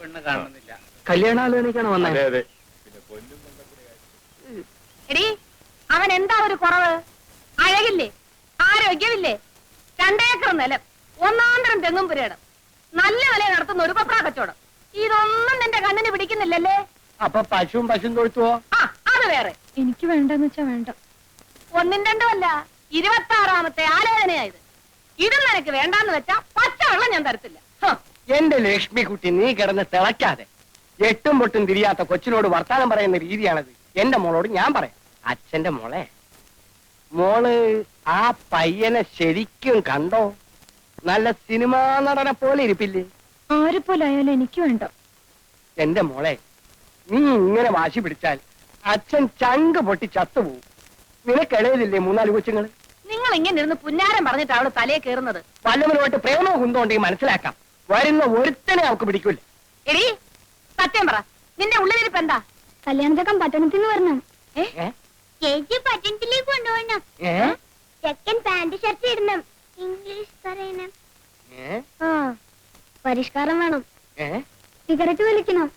പെണ്ണ് കാണുന്നില്ല. കല്യാണാലോചനയ്ക്കാണ് വന്നത്. എടി അവൻ എന്താ ഒരു കുറവ്? അഴകില്ലേ, ആരോഗ്യമില്ലേ, 2 ഏക്കർ നിലം, 1 തെങ്ങും പുരയിടം, നല്ല വില നടത്തുന്ന ഒരു പപ്ര കച്ചവടം, ഇതൊന്നും നിന്റെ കണ്ണിന് പിടിക്കുന്നില്ലല്ലേ? അപ്പൊ പശുവും തൊഴുത്തുവോ? ആ അത് വേറെ. എനിക്ക് വേണ്ടെന്ന് വെച്ചാ വേണ്ട. 1 2 അല്ല, 26ാമത്തെ ആലോചനയായത്. ഇത് നിനക്ക് വേണ്ടാന്ന് വെച്ചാ പച്ചവെള്ളം ഞാൻ തരത്തില്ല. എന്റെ ലക്ഷ്മിക്കുട്ടി, നീ കിടന്ന് തിളയ്ക്കാതെ. 8ഉം പൊട്ടും തിരിയാത്ത കൊച്ചിനോട് വർത്താനം പറയുന്ന രീതിയാണത്. എന്റെ മോളോട് ഞാൻ പറയാം. അച്ഛന്റെ മോള് ആ പയ്യനെ ശരിക്കും കണ്ടോ? നല്ല സിനിമാ നടനെ പോലെ ഇരിപ്പില്ലേ? ആരെ പോലെ ആയാലും എനിക്ക് വേണ്ട. എന്റെ മോളെ, നീ ഇങ്ങനെ വാശി പിടിച്ചാൽ അച്ഛൻ ചങ്ക് പൊട്ടി ചത്തുപോകും. നിനക്കിളയതില്ലേ 3-4 കൊച്ചുങ്ങൾ? നിങ്ങൾ ഇങ്ങനെ ഇരുന്ന് പുന്നാരം പറഞ്ഞിട്ട് അവള് തലയെ കയറുന്നത്. വല്ലവനുമായിട്ട് പ്രേമവും കുന്തോണ്ടെങ്കിൽ മനസ്സിലാക്കാം. വരുന്ന ഒരുത്തനെ അവൾക്ക് പിടിക്കൂല. എടി സത്യം പറ, നിന്റെ ഉള്ളിലിരിപ്പ് എന്താ? കല്യാണത്തക്കം പട്ടണത്തിൽ നിന്ന് വരണം. ചേച്ചി പട്ടണത്തിലേക്ക് കൊണ്ടുപോകണം. ചെക്കൻ പാന്റ് ഷർട്ട് ഇടണം, ഇംഗ്ലീഷ് പറയണം, പരിഷ്കാരം വേണം, സിഗരറ്റ് വലിക്കണം,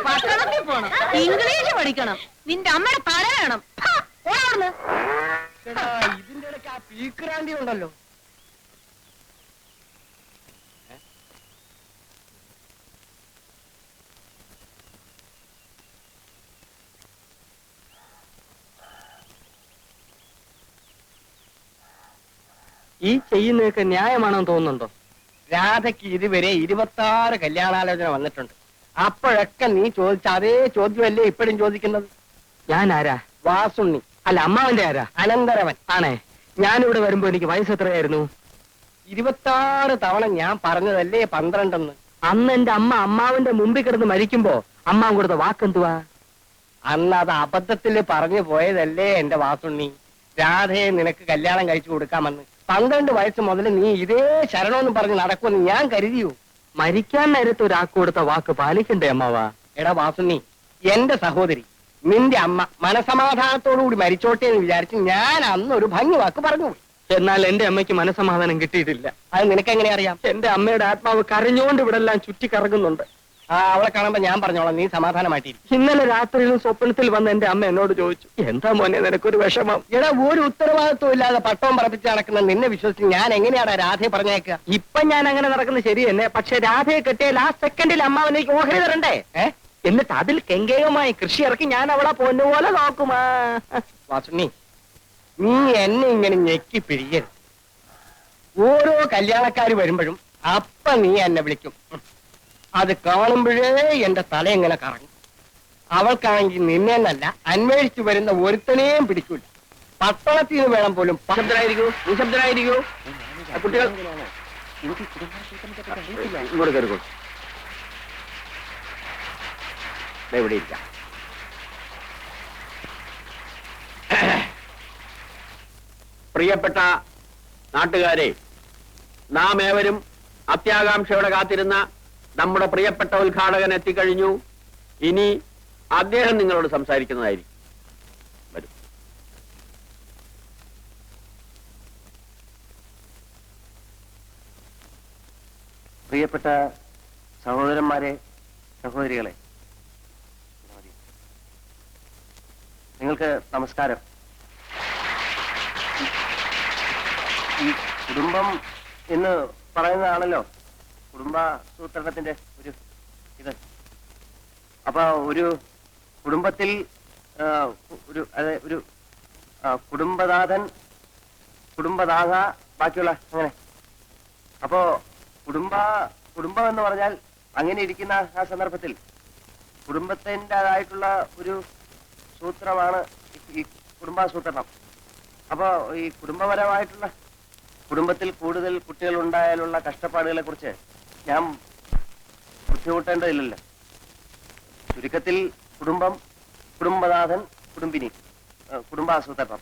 പട്ടണത്തിൽ പോണം, ഇംഗ്ലീഷ് പഠിക്കണം, നിന്റെ അമ്മയുടെ തല വേണം. ഇതിന്റെ ഇടയ്ക്ക് ആ പീക്രാന്തി ഉണ്ടല്ലോ. ഈ ചെയ്യുന്നതൊക്കെ ന്യായമാണെന്ന് തോന്നുന്നുണ്ടോ? രാധയ്ക്ക് ഇതുവരെ 26 കല്യാണാലോചന വന്നിട്ടുണ്ട്. അപ്പോഴൊക്കെ നീ ചോദിച്ച അതേ ചോദ്യമല്ലേ ഇപ്പോഴും ചോദിക്കുന്നത്? ഞാൻ ആരാ? വാസുണ്ണി. അല്ല, അമ്മാവന്റെ ആരാ? അനന്തരവൻ. ആണേ. ഞാനിവിടെ വരുമ്പോ എനിക്ക് വയസ്സ് എത്രയായിരുന്നു? 26 തവണ ഞാൻ പറഞ്ഞതല്ലേ 12. അന്ന് എന്റെ അമ്മാവന്റെ മുമ്പിൽ കിടന്ന് മരിക്കുമ്പോ അമ്മാവൻ കൊടുത്ത വാക്കെന്തുവാ? അന്ന് അത് അബദ്ധത്തിൽ പറഞ്ഞു പോയതല്ലേ എന്റെ വാസുണ്ണി. രാധയെ നിനക്ക് കല്യാണം കഴിച്ചു കൊടുക്കാമെന്ന്. 12 വയസ്സ് മുതൽ നീ ഇതേ ശരണമെന്ന് പറഞ്ഞ് നടക്കുമെന്ന് ഞാൻ കരുതിയോ? മരിക്കാൻ നേരത്തെ ഒരാൾക്ക് കൊടുത്ത വാക്ക് പാലിക്കണ്ടേ അമ്മാവാ? എടാ വാസുണ്ണി, എന്റെ സഹോദരി, നിന്റെ അമ്മ മനസമാധാനത്തോടുകൂടി മരിച്ചോട്ടെ എന്ന് വിചാരിച്ച് ഞാൻ അന്ന് ഒരു ഭംഗി വാക്ക് പറഞ്ഞു. എന്നാൽ എന്റെ അമ്മയ്ക്ക് മനസമാധാനം കിട്ടിയിട്ടില്ല. അത് നിനക്കെങ്ങനെ അറിയാം? എന്റെ അമ്മയുടെ ആത്മാവ് കരഞ്ഞുകൊണ്ട് ഇവിടെ എല്ലാം ചുറ്റി കറങ്ങുന്നുണ്ട്. അവളെ കാണുമ്പോ ഞാൻ പറഞ്ഞോളാം, നീ സമാധാനമായിട്ടിരിക്കും. ഇന്നലെ രാത്രിയിലും സ്വപ്നത്തിൽ വന്ന് എന്റെ അമ്മ എന്നോട് ചോദിച്ചു, എന്താ മോനെ നിനക്കൊരു വിഷമം? എടാ, ഒരു ഉത്തരവാദിത്വം ഇല്ലാതെ പട്ടവും പറപ്പിച്ച് നടക്കുന്ന നിന്നെ വിശ്വസിച്ച് ഞാൻ എങ്ങനെയാടാ രാധയെ പറഞ്ഞേക്കുക? ഇപ്പൊ ഞാൻ അങ്ങനെ നടക്കുന്നത് ശരി തന്നെ. പക്ഷെ രാധയെ കെട്ടിയാൽ ആ സെക്കൻഡിൽ അമ്മാവനേക്ക് ഓഹരി തരണ്ടേ? എന്നിട്ട് അതിൽ കെങ്കേയമായി കൃഷി ഇറക്കി ഞാൻ അവളെ പൊന്നുപോലെ നോക്കുമാ. വാസുണ്ണി, നീ എന്നെ ഇങ്ങനെ ഞെക്കി പിഴിയരുത്. ഓരോ കല്യാണക്കാര് വരുമ്പോഴും അപ്പ നീ എന്നെ വിളിക്കും. അത് കാണുമ്പോഴേ എന്റെ തല എങ്ങനെ കറങ്ങും. അവൾക്കാണെങ്കിൽ നിന്നെ എന്നല്ല, അന്വേഷിച്ചു വരുന്ന ഒരുത്തനെയും പിടിക്കൂല. പട്ടണത്തിൽ നിന്ന് വേണം പോലും. നിശബ്ദരായിരിക്കൂ കുട്ടികൾ. ഇങ്ങോട്ട് കയറിക്കോ. ഇവിടെ ഇരിക്കാം. പ്രിയപ്പെട്ട നാട്ടുകാരെ, നാം ഏവരും അത്യാകാംക്ഷയോടെ കാത്തിരുന്ന നമ്മുടെ പ്രിയപ്പെട്ട ഉദ്ഘാടകൻ എത്തിക്കഴിഞ്ഞു. ഇനി അദ്ദേഹം നിങ്ങളോട് സംസാരിക്കുന്നതായിരിക്കും. വരും. പ്രിയപ്പെട്ട സഹോദരന്മാരെ, സഹോദരികളെ, നിങ്ങൾക്ക് നമസ്കാരം. ഈ കുടുംബം എന്ന് പറയുന്നതാണല്ലോ കുടുംബാസൂത്രണത്തിന്റെ ഇത്. അപ്പൊ ഒരു കുടുംബത്തിൽ ഒരു കുടുംബനാഥൻ, കുടുംബനാഥ, ബാക്കിയുള്ള അങ്ങനെ. അപ്പോ കുടുംബം എന്ന് പറഞ്ഞാൽ അങ്ങനെ ഇരിക്കുന്ന ആ സന്ദർഭത്തിൽ കുടുംബത്തിൻ്റെതായിട്ടുള്ള ഒരു സൂത്രമാണ് ഈ കുടുംബാസൂത്രണം. അപ്പോ ഈ കുടുംബപരമായിട്ടുള്ള കുടുംബത്തിൽ കൂടുതൽ കുട്ടികൾ ഉണ്ടായാലുള്ള കഷ്ടപ്പാടുകളെ കുറിച്ച് ഞാൻ ബുദ്ധിമുട്ടേണ്ടതില്ലല്ലോ. ചുരുക്കത്തിൽ കുടുംബം, കുടുംബനാഥൻ, കുടുംബിനി, കുടുംബാസൂത്രണം.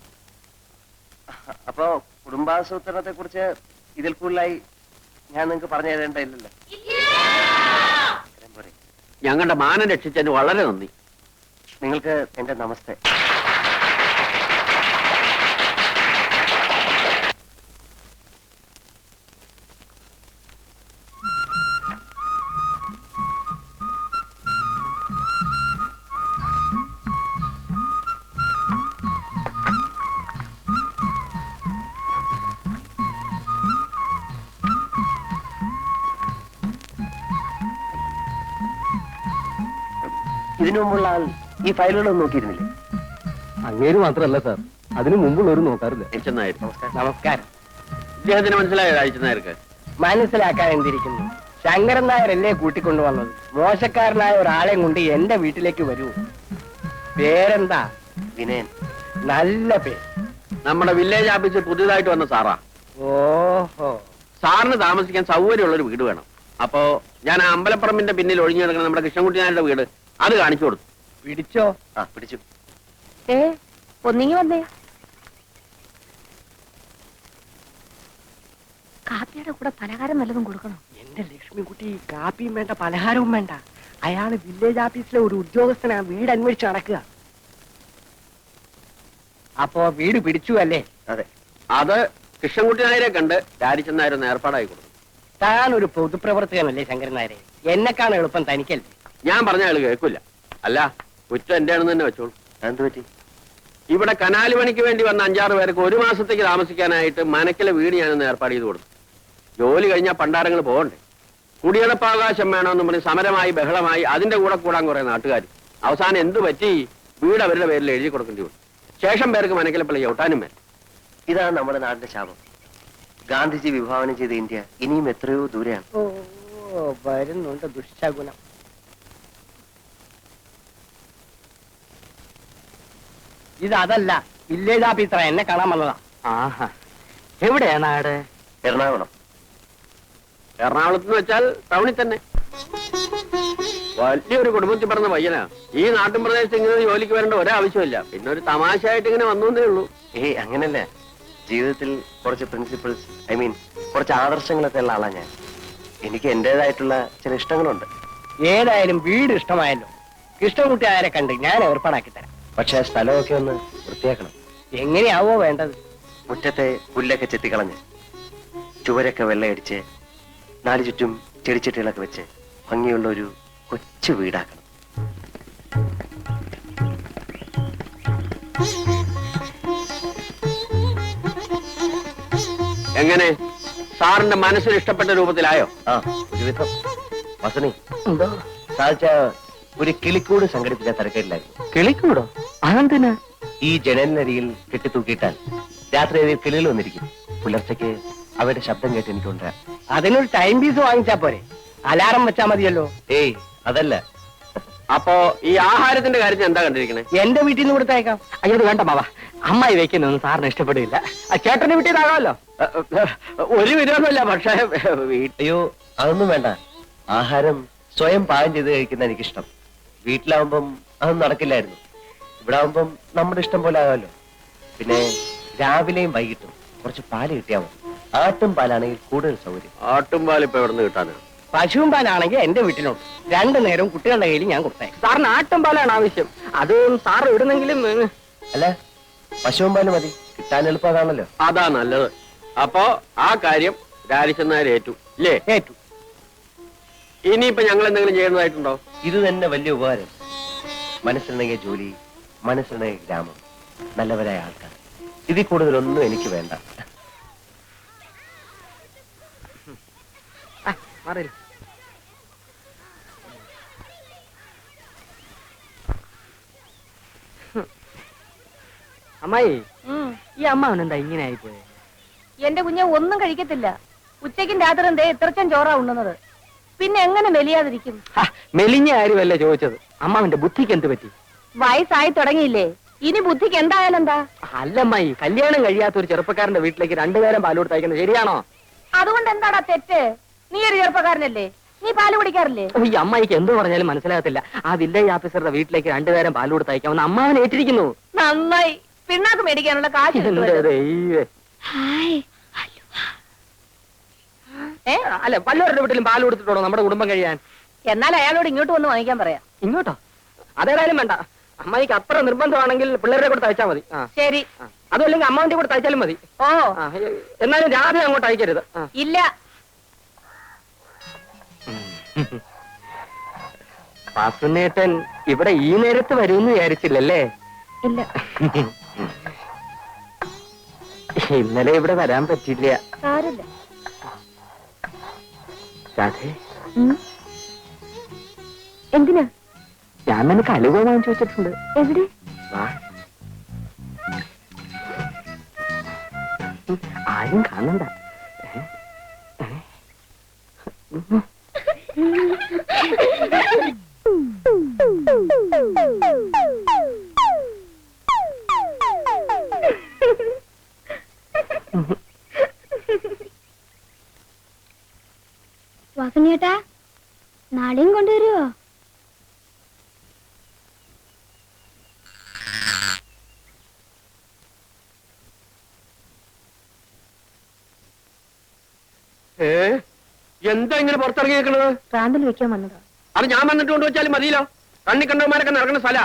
അപ്പോ കുടുംബാസൂത്രണത്തെ കുറിച്ച് ഇതിൽ കൂടുതലായി ഞാൻ നിങ്ങൾക്ക് പറഞ്ഞു തരേണ്ടതില്ലല്ലോ. ഞങ്ങളുടെ മാനം രക്ഷിച്ചതിന് വളരെ നന്ദി. നിങ്ങൾക്ക് എന്റെ നമസ്തേ. ഇതിനു മുമ്പുള്ള ആൾ ഈ ഫയലുകളൊന്നും നോക്കിയിരുന്നില്ലേ? അങ്ങേര് മാത്രമല്ല സാർ, അതിനു മുമ്പുള്ളവരും നോക്കാറില്ല. രാജിച്ചൻ നായർ. നമസ്കാരം. ഇദ്ദേഹത്തിന് മനസ്സിലായോ രാജിച്ചൻ നായർക്ക്? മനസ്സിലാക്കാൻ എന്തിരിക്കുന്നു? ശങ്കരൻ നായരല്ലേ കൂട്ടിക്കൊണ്ടുവന്നത്. മോശക്കാരനായ ഒരാളെയും കൊണ്ട് എന്റെ വീട്ടിലേക്ക് വരൂ. പേരെന്താ? വിനയൻ. നല്ല പേര്. നമ്മുടെ വില്ലേജ് ഓഫീസിൽ പുതിയതായിട്ട് വന്ന സാറാ. ഓഹോ. സാറിന് താമസിക്കാൻ സൗകര്യമുള്ളൊരു വീട് വേണം. അപ്പോ ഞാൻ ആ അമ്പലപ്പറമ്പിന്റെ പിന്നിൽ ഒഴിഞ്ഞു കിടക്കുന്ന നമ്മുടെ കൃഷ്ണൻകുട്ടി നായരുടെ വീട് അത് കാണിച്ചു കൊടുത്തു. പിടിച്ചോ? ആ പിടിച്ചു. ഒന്നിങ്ങി വന്നേ. കാപ്പിയുടെ കൂടെ പലഹാരം വല്ലതും കൊടുക്കണം. എന്റെ ലക്ഷ്മിക്കുട്ടി, കാപ്പിയും വേണ്ട പലഹാരവും വേണ്ട. അയാള് വില്ലേജ് ഓഫീസിലെ ഒരു ഉദ്യോഗസ്ഥനാ, വീട് അന്വേഷിച്ച് നടക്കുക. അപ്പോ വീട് പിടിച്ചു അല്ലേ? അതെ. അത് കൃഷ്ണൻകുട്ടി നായരെ കണ്ട് രാജിച്ചൻ നായർ ഒന്ന് ഏർപ്പാടായി കൊടുത്തു. താൻ ഒരു പൊതുപ്രവർത്തകനല്ലേ ശങ്കരൻ നായരെ? എന്നെക്കാണ് എളുപ്പം തനിക്കല്ലേ? ഞാൻ പറഞ്ഞ ആള് കേൾക്കില്ല. അല്ല, കുറ്റം എന്റെ ആണെന്ന് തന്നെ വെച്ചോളൂ. എന്ത് പറ്റി? ഇവിടെ കനാല് പണിക്ക് വേണ്ടി വന്ന 5-6 പേർക്ക് 1 മാസത്തേക്ക് താമസിക്കാനായിട്ട് മനക്കിലെ വീട് ഞാനൊന്ന് ഏർപ്പാട് ചെയ്ത് കൊടുത്തു. ജോലി കഴിഞ്ഞാൽ പണ്ടാരങ്ങൾ പോകണ്ടേ? കുടിയടപ്പാവകാശം വേണമെന്ന് പറഞ്ഞ് സമരമായി ബഹളമായി അതിന്റെ കൂടെ കൂടാൻ കുറെ നാട്ടുകാർ. അവസാനം എന്തു പറ്റി? വീട് അവരുടെ പേരിൽ എഴുതി കൊടുക്കേണ്ടി വന്നു. ശേഷം പേർക്ക് മനക്കിലെ പള്ളി ചവിട്ടാനും വേണം. ഇതാണ് നമ്മുടെ നാടിന്റെ ശാപം. ഗാന്ധിജി വിഭാവനം ചെയ്ത ഇന്ത്യ ഇനിയും എത്രയോ ദൂരെയാണ്. ഓ, വരുന്നുണ്ട് ദുഷ്ടഗുണം. ഇതല്ല, വില്ലേജ് ഓഫീസറാ, എന്നെ കാണാൻ വന്നതാ. ആഹാ. എവിടെയാ നാട്? എറണാകുളം. എറണാകുളത്ത് എന്ന് വെച്ചാൽ ടൗണിൽ തന്നെ. വലിയൊരു കുടുംബത്തിൽ പറഞ്ഞ പയ്യനാ. ഈ നാട്ടിൻ പ്രദേശത്ത് ഇങ്ങനെ ജോലിക്ക് വരേണ്ട ഒരാവശ്യമില്ല. പിന്നെ ഒരു തമാശയായിട്ട് ഇങ്ങനെ വന്നേ ഉള്ളൂ. അങ്ങനല്ല, ജീവിതത്തിൽ കുറച്ച് പ്രിൻസിപ്പിൾസ്, ഐ മീൻ കുറച്ച് ആദർശങ്ങളൊക്കെ ഉള്ള ആളാ ഞാൻ. എനിക്ക് എന്റേതായിട്ടുള്ള ചില ഇഷ്ടങ്ങളുണ്ട്. ഏതായാലും വീട് ഇഷ്ടമായല്ലോ. കൃഷ്ണൻകുട്ടി ആരെ കണ്ട് ഞാൻ ഏർപ്പാടാക്കി തരാം. പക്ഷെ സ്ഥലമൊക്കെ ഒന്ന് വൃത്തിയാക്കണം. എങ്ങനെയാവോ വേണ്ടത്? മുറ്റത്തെ പുല്ലൊക്കെ ചെത്തിക്കളഞ്ഞ് ചുവരൊക്കെ വെള്ളയടിച്ച് 4 ചുറ്റും ചെടിച്ചട്ടികളൊക്കെ വെച്ച് ഭംഗിയുള്ള ഒരു കൊച്ചു വീടാക്കണം. എങ്ങനെ? സാറിന്റെ മനസ്സിന് ഇഷ്ടപ്പെട്ട രൂപത്തിലായോ? ആ, ഒരുവിധം. വസണി, എന്തോ സാധിച്ച ഒരു കിളിക്കൂട് സംഘടിപ്പിച്ച തിരക്കേടിലായിരുന്നു. കിളിക്കൂടോ? അതെന്തിനാ? ഈ ജനലിനരികിൽ കെട്ടിത്തൂക്കിയിട്ടാൽ രാത്രി അതിൽ കിളികൾ വന്നിരിക്കും. പുലർച്ചയ്ക്ക് അവയുടെ ശബ്ദം കേട്ട് എനിക്ക് കൊണ്ടുവരാം. അതിനൊരു ടൈം പീസ് വാങ്ങിച്ചാ പോരെ? അലാറം വെച്ചാ മതിയല്ലോ. ഏയ്, അതല്ല. അപ്പോ ഈ ആഹാരത്തിന്റെ കാര്യത്തിൽ എന്താ കണ്ടിരിക്കണേ? എന്റെ വീട്ടിൽ നിന്ന് കൊടുത്തേക്കാം. അയ്യോ വേണ്ട മാവാ, അമ്മായി വെക്കുന്നൊന്നും സാറിന് ഇഷ്ടപ്പെടില്ല. ചേട്ടന്റെ വീട്ടിൽ നിന്നാകാമല്ലോ. ഒരു വിരോധമില്ല, പക്ഷേ അയ്യോ, അതൊന്നും വേണ്ട. ആഹാരം സ്വയം പാകം ചെയ്ത് കഴിക്കുന്ന എനിക്കിഷ്ടം. വീട്ടിലാവുമ്പം അതൊന്നും നടക്കില്ലായിരുന്നു. ഇവിടെ ആവുമ്പം നമ്മുടെ ഇഷ്ടം പോലെ ആകാമല്ലോ. പിന്നെ രാവിലെയും വൈകിട്ടും കുറച്ച് പാല് കിട്ടിയാൽ മതി. ആട്ടും പാലാണെങ്കിൽ കൂടുതൽ സൗകര്യം. ആട്ടും പാൽ ഇപ്പൊ എവിടെ നിന്ന് കിട്ടാനാണ്? പശുവും പാലാണെങ്കിൽ എന്റെ വീട്ടിലുണ്ട്. 2 നേരവും കുട്ടികളുടെ കയ്യിൽ ഞാൻ കൊടുത്തേക്കാം. സാറിന് ആട്ടും പാലാണ് ആവശ്യം. അത് സാറ് ഇടുന്നെങ്കിലും. അല്ല, പശുവും പാല് മതി. കിട്ടാൻ എളുപ്പം അതാണല്ലോ. അതാ നല്ലത്. അപ്പോ ആ കാര്യം രാജിച്ചൻ നായർ ഏറ്റു ഇല്ലേ? ഏറ്റു. ഇനിയിപ്പോ ഞങ്ങൾ എന്തെങ്കിലും ചെയ്യുന്നതായിട്ടുണ്ടോ? ഇത് തന്നെ വലിയ ഉപകാരം. മനസ്സിലുണ്ടെങ്കിൽ ജോലി, മനസ്സിലുണ്ടെങ്കിൽ ഗ്രാമം, നല്ലവരായ ആൾക്കാർ. ഇതിൽ കൂടുതലൊന്നും എനിക്ക് വേണ്ട. അമ്മായി, ഈ അമ്മാവനെന്താ ഇങ്ങനെ ആയിപ്പോയെ? എന്റെ കുഞ്ഞെ ഒന്നും കഴിക്കത്തില്ല. ഉച്ചയ്ക്കും രാത്രിയും ദേ ഇത്രച്ചൻ ചോറാ ഉണ്ണുന്നത്. പിന്നെ എങ്ങനെ മെലിയാതിരിക്കും? മെലിഞ്ഞ കാര്യമല്ല ചോദിച്ചത്. അമ്മാവന്റെ ബുദ്ധിക്ക് എന്ത് പറ്റി? വയസ്സായി തുടങ്ങിയില്ലേ? ഇനി ബുദ്ധിക്ക് എന്തായാലും എന്താ? അല്ലമ്മായി, കല്യാണം കഴിയാത്ത ഒരു ചെറുപ്പക്കാരന്റെ വീട്ടിലേക്ക് 2 നേരം പാൽ കൊടുത്ത് അയക്കുന്നത് ശരിയാണോ? അതുകൊണ്ട് എന്താടാ തെറ്റ്? നീ ഒരു ചെറുപ്പക്കാരനല്ലേ? നീ പാല് കുടിക്കാറില്ലേ? ഈ അമ്മായിക്ക് എന്ത് പറഞ്ഞാലും മനസ്സിലാകത്തില്ല. ആ വില്ലേജ് ഓഫീസറുടെ വീട്ടിലേക്ക് 2 നേരം പാൽ കൊടുത്ത് അയക്കാമെന്ന് അമ്മാവൻ ഏറ്റിരിക്കുന്നു. നന്നായി. പിണ്ണാക്ക് മേടിക്കാനുള്ള കാശ് എന്റെ ദൈവമേ. അല്ല, വല്ലവരുടെ വീട്ടിലും പാൽ കൊടുത്തിട്ടുണ്ടോ നമ്മുടെ കുടുംബം കഴിയാൻ? എന്നാൽ അയാളോട് ഇങ്ങോട്ട് വന്ന് വാങ്ങിക്കാൻ പറയാം. ഇങ്ങോട്ടോ? അതേതായാലും വേണ്ട. അമ്മായിക്ക് അത്ര നിർബന്ധമാണെങ്കിൽ പിള്ളേരെ കൂടെ അയച്ചാൽ മതി. ശരി. അതുമല്ലെങ്കിൽ അമ്മാവന്റെ കൂടെ അയച്ചാലും മതി. ഓ, എന്നാലും രാധ അങ്ങോട്ട് അയക്കരുത്. ഇല്ല. വാസുനേട്ടൻ ഇവിടെ ഈ നേരത്ത് വരുമെന്ന് വിചാരിച്ചില്ലല്ലേ? ഇല്ല. ഇന്നലെ ഇവിടെ വരാൻ പറ്റില്ല. സാരമില്ല. രാധേ, എന്തിനാ? ഞാൻ നിനക്ക് അലുവ വാങ്ങിച്ചു വെച്ചിട്ടുണ്ട്. എവിടെ? വാ. ആരും കാണണ്ട. വാസനേട്ടാ, നാളെയും കൊണ്ടുവരുവോ? എന്താ ഇങ്ങനെ പുറത്തിറങ്ങി നിൽക്കണത്? പ്രാന്തൽ വെക്കാൻ വന്നതാ. അത് ഞാൻ വന്നിട്ട് കൊണ്ടുവച്ചാലും മതിയല്ലോ. കണ്ണി കണ്ടവന്മാരൊക്കെ നടക്കുന്ന സ്ഥല.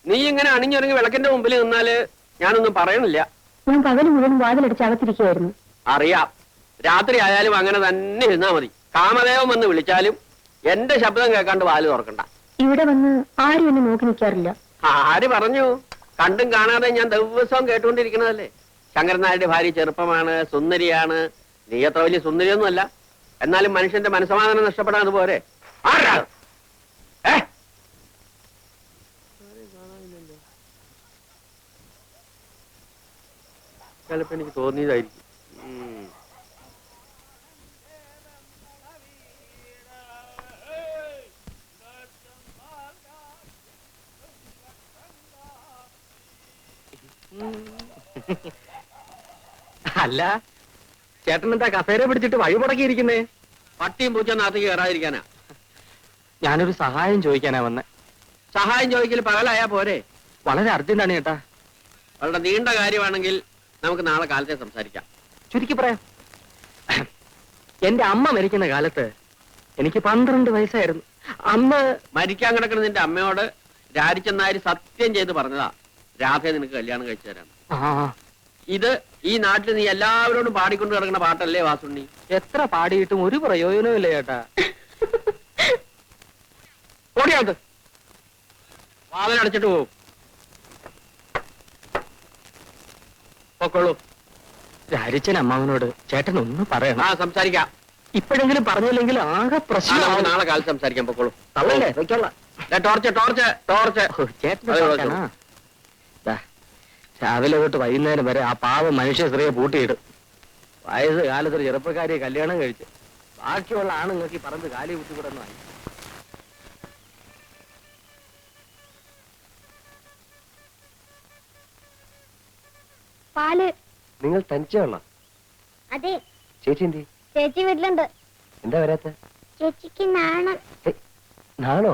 നീ ഇങ്ങനെ അണിഞ്ഞിറങ്ങി വിളക്കിന്റെ മുമ്പിൽ നിന്നാല് ഞാനൊന്നും പറയണില്ല. ഞാൻ പകല് മുഴുവൻ വാതിലടിച്ച് അകത്തിരിക്കുകയായിരുന്നു. അറിയാം, രാത്രി ആയാലും അങ്ങനെ തന്നെ ഇരുന്നാ മതി. കാമദേവൻ വന്ന് വിളിച്ചാലും എന്റെ ശബ്ദം കേൾക്കാണ്ട് വാല് തുറക്കണ്ട. ഇവിടെ വന്ന് ആരും എന്നെ നോക്കി നിൽക്കാറില്ല. ആര് പറഞ്ഞു? കണ്ടും കാണാതെ ഞാൻ ദിവസവും കേട്ടുകൊണ്ടിരിക്കണതല്ലേ. ശങ്കരൻ നായരുടെ ഭാര്യ ചെറുപ്പമാണ്, സുന്ദരിയാണ്. നീ അത്ര വലിയ സുന്ദരിയൊന്നുമല്ല. എന്നാലും മനുഷ്യന്റെ മനസ്സമാധാനം നഷ്ടപ്പെടാൻ പോരെ. ആരാ? ചിലപ്പോ എനിക്ക് തോന്നിയതായിരിക്കും. അല്ല, ചേട്ടൻ എന്താ കസേര പിടിച്ചിട്ട് വഴി മുടക്കിയിരിക്കുന്നേ? പട്ടിയും പൂച്ച നാത്തേക്ക് കയറാതിരിക്കാനാ. ഞാനൊരു സഹായം ചോദിക്കാനാ വന്നെ. സഹായം ചോദിക്കൽ പകലായാ പോരെ? വളരെ അർജന്റാണ് ചേട്ടാ. വളരെ നീണ്ട കാര്യമാണെങ്കിൽ നമുക്ക് നാളെ കാലത്തെ സംസാരിക്കാം. ചുരുക്കി പറയാം. എന്റെ അമ്മ മരിക്കുന്ന കാലത്ത് എനിക്ക് 12 വയസ്സായിരുന്നു. അന്ന് മരിക്കാൻ കിടക്കുന്ന നിന്റെ അമ്മയോട് രാരിച്ചെന്നാര് സത്യം ചെയ്ത് പറഞ്ഞതാ രാധയെ നിനക്ക് കല്യാണം കഴിച്ചു തരാം. ഇത് ഈ നാട്ടിൽ നീ എല്ലാവരോടും പാടിക്കൊണ്ട് കിടക്കുന്ന പാട്ടല്ലേ വാസുണ്ണി? എത്ര പാടിയിട്ടും ഒരു പ്രയോജനവും ഇല്ല ചേട്ടാ. ഓടിയാത് വാതിലടച്ചിട്ട് പോകും. പൊക്കോളൂ. രാരിച്ചൻ അമ്മാവനോട് ചേട്ടൻ ഒന്ന് പറയണം. സംസാരിക്കാം. ഇപ്പോഴെങ്കിലും പറഞ്ഞില്ലെങ്കിൽ ആകെ പ്രശ്നം. നാളെ കാലത്ത് സംസാരിക്കാം. പൊക്കോളൂ. തള്ളല്ലേ? വെക്കോളാം. Torch torch torch. ചേട്ടൻ രാവിലെ തൊട്ട് വൈകുന്നേരം വരെ ആ പാവം മനുഷ്യ സ്ത്രീയെ പൂട്ടിയിടും. വയസ്സ് കാലത്തൊരു ചെറുപ്പക്കാരിയെ കല്യാണം കഴിച്ച് ബാക്കിയുള്ള ആണുങ്ങൾക്ക് ഈ പറമ്പ് കാലി വിട്ടുകൂടുന്നതായി. പാല്. നിങ്ങൾ തനിച്ചുള്ള? അതെ. ചേച്ചി എന്തി? ചേച്ചി വീട്ടിലുണ്ട്. എന്താ വരാത്ത? ചേച്ചിക്ക് നാണം. നാണോ?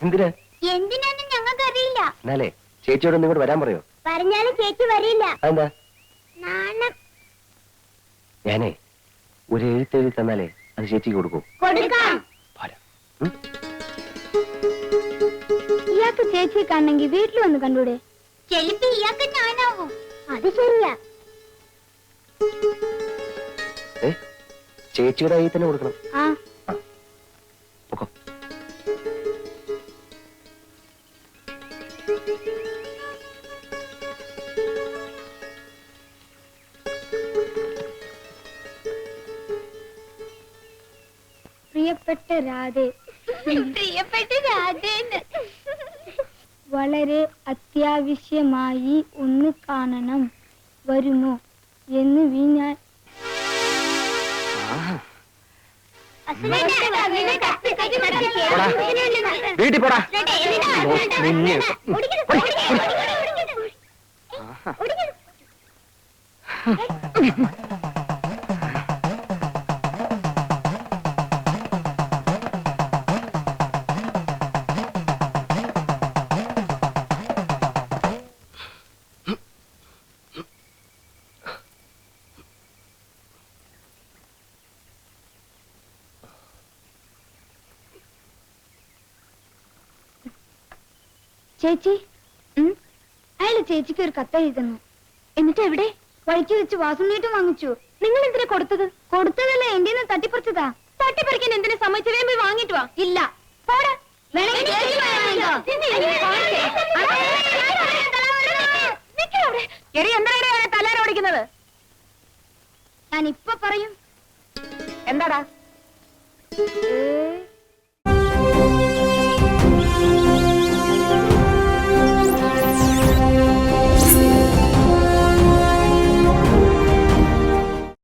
എന്തിനാ? എന്തിനാന്ന് ഞങ്ങൾക്ക് അറിയില്ല. എന്നാലേ ചേച്ചിയോട് ഒന്നും കൂടെ വരാൻ പറയോ? പറഞ്ഞാലും ചേച്ചി വരില്ല. അതെന്താ? നാണം. ഞാനേ ഒരു എഴുത്തെഴുതി തന്നാലേ അത് ചേച്ചിക്ക് കൊടുക്കൂ. കൊടുക്കാം. ഇയാൾക്ക് ചേച്ചിയെ കാണണമെങ്കിൽ വീട്ടിൽ വന്ന് കണ്ടൂടെ? ചെലപ്പോ ഇയാൾക്ക് ഞാനാവും. അത് ശരിയാ. ചേച്ചിയുടെ കയ്യിൽ തന്നെ കൊടുക്കണം. ആ. പൊക്കോ. പ്രിയപ്പെട്ട രാധേ. പ്രിയപ്പെട്ട രാധേന്ന്. വളരെ അത്യാവശ്യമായി ഒന്ന് കാണണം. വരുമോ എന്ന് ഞാൻ വീട്ടിൽ പോടാ. ചേച്ചി, അയാള് ചേച്ചിക്ക് ഒരു കത്ത് എഴുതി തന്നു. എന്നിട്ട് എവിടെ? വഴിക്ക് വെച്ച് വാസുണ്ണീട്ടും വാങ്ങിച്ചു. നിങ്ങൾ എന്തിനാ കൊടുത്തത്? കൊടുത്തതല്ല, എന്റെ നിന്ന് തട്ടിപ്പറിച്ചതാ. തട്ടിപ്പറിക്കാൻ എന്തിനാ സമ്മതിച്ചു? വേഗം പോയി വാങ്ങിട്ട് വാ. ഇല്ല, പോടാ. തലേരോടിക്കുന്നത് ഞാൻ ഇപ്പൊ പറയും. എന്താടാ?